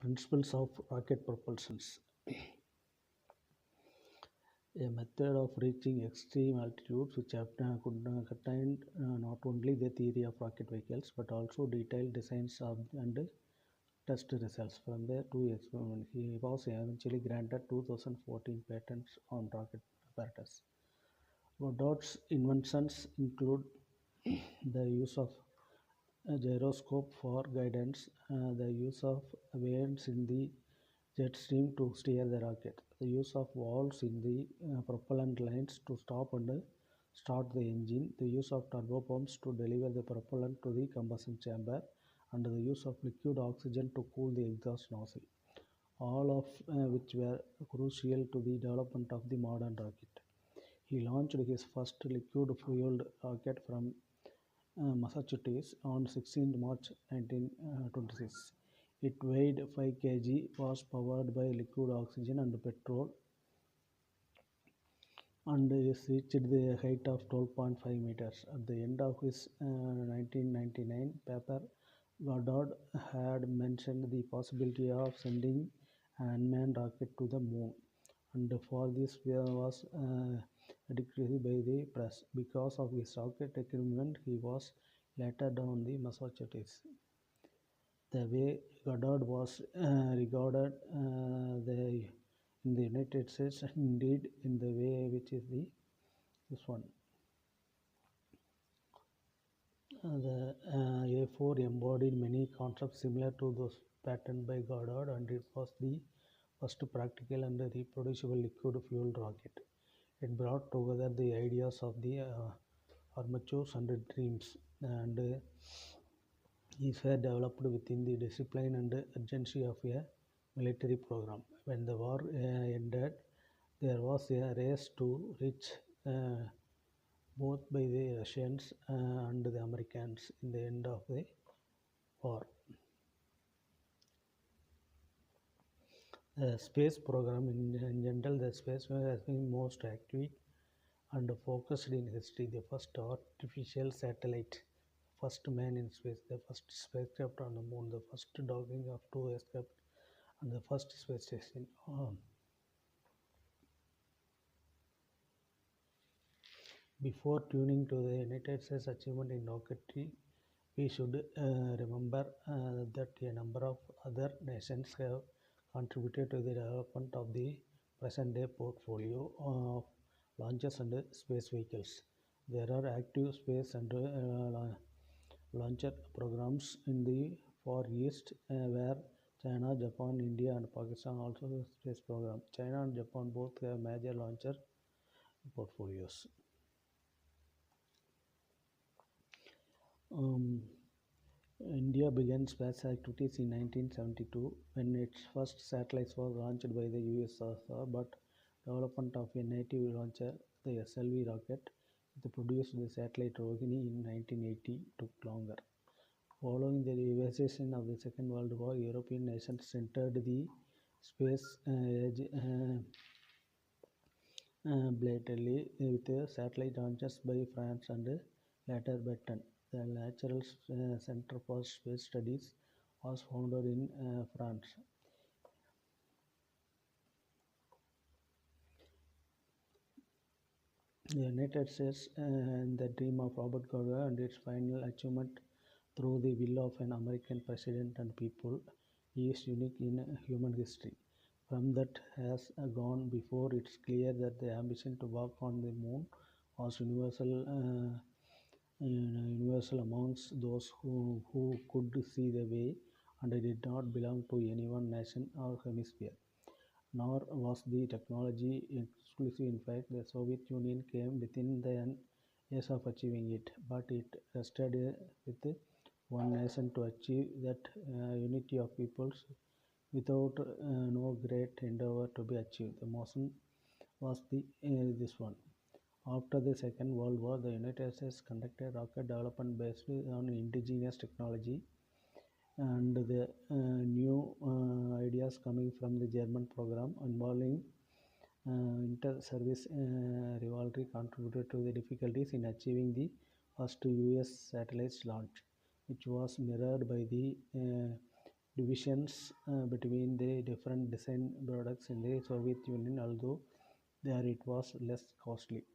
Principles of rocket propulsions. A method of reaching extreme altitudes which could contain not only the theory of rocket vehicles but also detailed designs and test results from the two experiments. He was eventually granted 2014 patents on rocket apparatus. Goddard's inventions include the use of a gyroscope for guidance, the use of vanes in the jet stream to steer the rocket, the use of valves in the propellant lines to stop and start the engine, the use of turbopumps to deliver the propellant to the combustion chamber, and the use of liquid oxygen to cool the exhaust nozzle, all of which were crucial to the development of the modern rocket. He launched his first liquid-fueled rocket from Massachusetts on 16 March 1926. It weighed 5 kg, was powered by liquid oxygen and petrol, and reached the height of 12.5 meters. At the end of his 1999 paper, Goddard had mentioned the possibility of sending an unmanned rocket to the moon, and for this was ridiculed by the press. Because of his rocket equipment, he was later down the Massachusetts. The way Goddard was regarded in the United States, indeed in the way which is this one. The A4 embodied many concepts similar to those patented by Goddard, and it was the first practical and reproducible liquid-fueled rocket. It brought together the ideas of the armatures and dreams, and these were developed within the discipline and urgency of a military program. When the war ended, there was a race to reach both by the Russians and the Americans in the end of the war. The space program in general, the space has been most active and focused in history. The first artificial satellite, first man in space, the first spacecraft on the moon, the first docking of two aircraft, and the first space station. Before tuning to the United States achievement in rocketry, we should remember that a number of other nations have contributed to the development of the present-day portfolio of launches and space vehicles. There are active space and launcher programs in the Far East where China, Japan, India, and Pakistan also have space program. China and Japan both have major launcher portfolios. Um, India began space activities in 1972 when its first satellites was launched by the USSR, but development of a native launcher, the SLV rocket, that produced the satellite Rohini in 1980 took longer. Following the devastation of the Second World War, European nations entered the space age blatantly with satellite launches by France and later Britain. The Natural Center for Space Studies was founded in France. The United States and the dream of Robert Goddard and its final achievement through the will of an American president and people is unique in human history. From that has gone before, it's clear that the ambition to walk on the moon was universal amongst those who could see the way, and it did not belong to any one nation or hemisphere. Nor was the technology exclusive. In fact, the Soviet Union came within the years of achieving it, but it rested with one nation to achieve that unity of peoples without no great endeavor to be achieved. The motion was this one. After the Second World War, the United States conducted rocket development based on indigenous technology and the new ideas coming from the German program involving inter-service rivalry contributed to the difficulties in achieving the first US satellite launch, which was mirrored by the divisions between the different design products in the Soviet Union, although there it was less costly.